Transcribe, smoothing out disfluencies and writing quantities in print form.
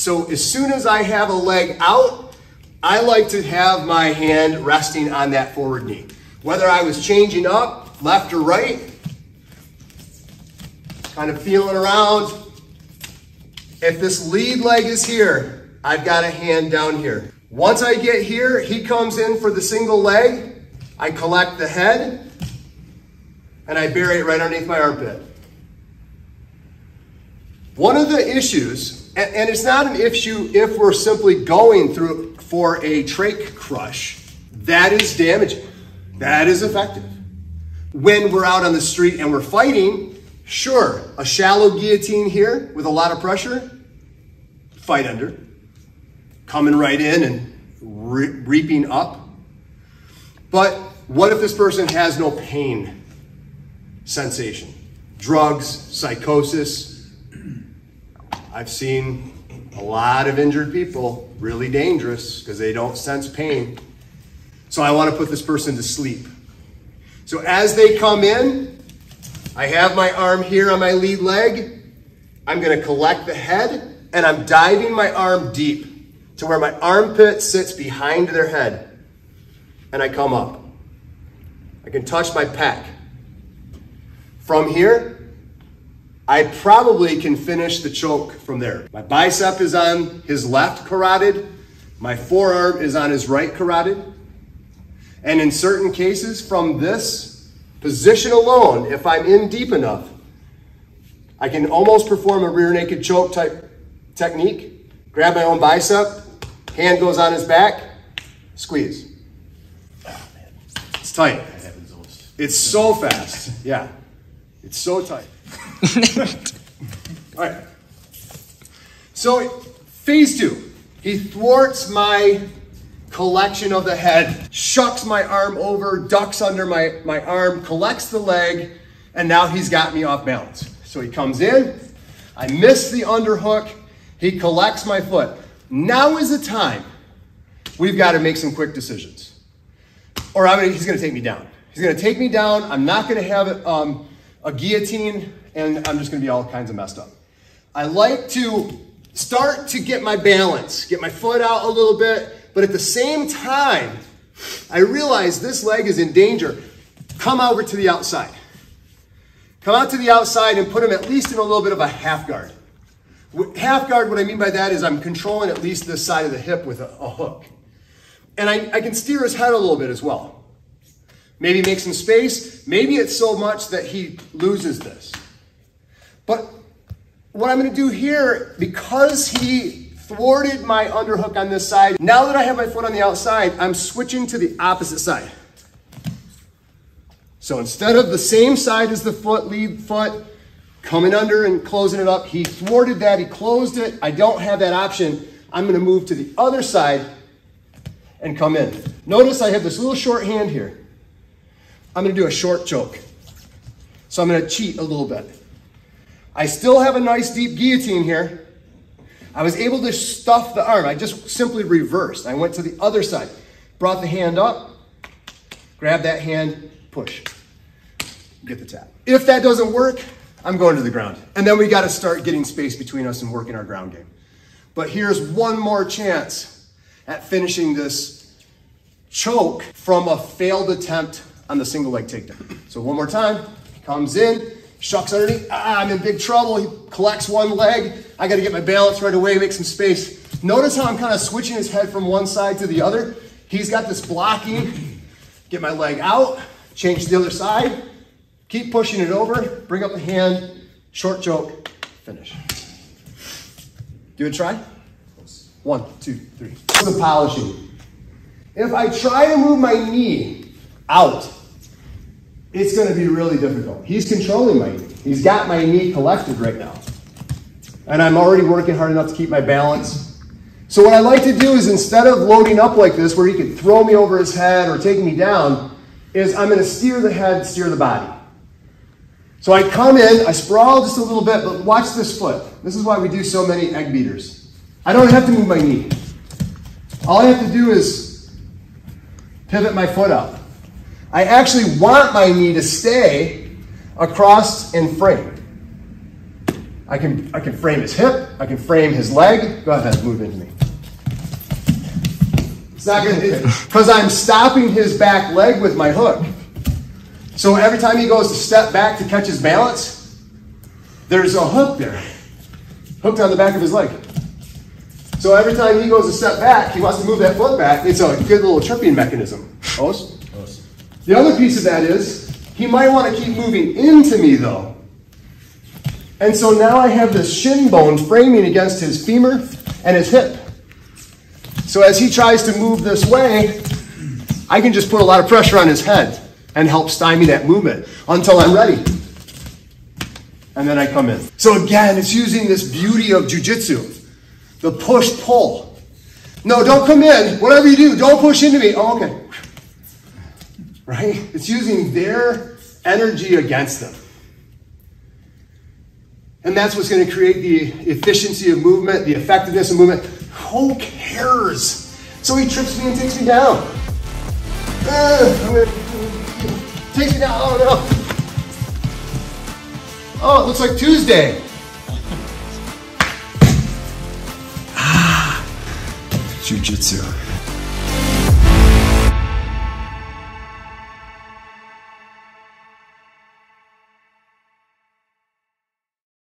So as soon as I have a leg out, I like to have my hand resting on that forward knee. Whether I was changing up, left or right, kind of feeling around. If this lead leg is here, I've got a hand down here. Once I get here, he comes in for the single leg. I collect the head and I bury it right underneath my armpit. One of the issues, and it's not an issue if we're simply going through for a trach crush, that is damaging. That is effective. When we're out on the street and we're fighting, sure, a shallow guillotine here with a lot of pressure, fight under, coming right in and reaping up. But what if this person has no pain sensation? Drugs, psychosis. I've seen a lot of injured people, really dangerous because they don't sense pain. So I want to put this person to sleep. So as they come in, I have my arm here on my lead leg. I'm going to collect the head and I'm diving my arm deep to where my armpit sits behind their head. And I come up. I can touch my pec. From here, I probably can finish the choke from there. My bicep is on his left carotid. My forearm is on his right carotid. And in certain cases, from this position alone, if I'm in deep enough, I can almost perform a rear naked choke type technique. Grab my own bicep, hand goes on his back, squeeze. Oh, man. It's tight. It's so fast. Yeah. It's so tight. All right. So phase 2, he thwarts my collection of the head, shucks my arm over, ducks under my arm, collects the leg, and now he's got me off balance. So he comes in, I miss the underhook, he collects my foot. Now is the time we've got to make some quick decisions. Or he's going to take me down. He's going to take me down. I'm not going to have a guillotine, and I'm just going to be all kinds of messed up. I like to start to get my balance, get my foot out a little bit, but at the same time, I realize this leg is in danger. Come over to the outside. Come out to the outside and put him at least in a little bit of a half guard. Half guard, what I mean by that is I'm controlling at least this side of the hip with a hook. And I can steer his head a little bit as well. Maybe make some space. Maybe it's so much that he loses this. But what I'm going to do here, because he thwarted my underhook on this side, now that I have my foot on the outside, I'm switching to the opposite side. So instead of the same side as the lead foot, coming under and closing it up, he thwarted that, he closed it. I don't have that option. I'm going to move to the other side and come in. Notice I have this little short hand here. I'm going to do a short choke. So I'm going to cheat a little bit. I still have a nice deep guillotine here. I was able to stuff the arm. I just simply reversed. I went to the other side, brought the hand up, grab that hand, push, get the tap. If that doesn't work, I'm going to the ground. And then we got to start getting space between us and working our ground game. But here's one more chance at finishing this choke from a failed attempt on the single leg takedown. So one more time, comes in, shucks underneath. I'm in big trouble. He collects one leg. I got to get my balance right away, make some space. Notice how I'm kind of switching his head from one side to the other. He's got this blocking. Get my leg out, change to the other side, keep pushing it over, bring up the hand, short choke, finish. Give it a try. 1, 2, 3. The polishing. If I try to move my knee out, it's going to be really difficult. He's controlling my knee. He's got my knee collected right now. And I'm already working hard enough to keep my balance. So what I like to do is, instead of loading up like this where he could throw me over his head or take me down, is I'm going to steer the head, steer the body. So I come in, I sprawl just a little bit, but watch this foot. This is why we do so many egg beaters. I don't have to move my knee. All I have to do is pivot my foot out. I actually want my knee to stay across and frame. I can frame his hip, I can frame his leg. Go ahead, move into me. It's not gonna, because I'm stopping his back leg with my hook. So every time he goes to step back to catch his balance, there's a hook there, hooked on the back of his leg. So every time he goes to step back, he wants to move that foot back. It's a good little tripping mechanism. Os? Os. The other piece of that is, he might want to keep moving into me though. And so now I have this shin bone framing against his femur and his hip. So as he tries to move this way, I can just put a lot of pressure on his head and help stymie that movement until I'm ready. And then I come in. So again, it's using this beauty of jiu-jitsu. The push-pull. No, don't come in. Whatever you do, don't push into me. Oh, okay. Right? It's using their energy against them. And that's what's going to create the efficiency of movement, the effectiveness of movement. Who cares? So he trips me and takes me down. Takes me down. Oh, no. Oh, it looks like Tuesday. Jiu-jitsu.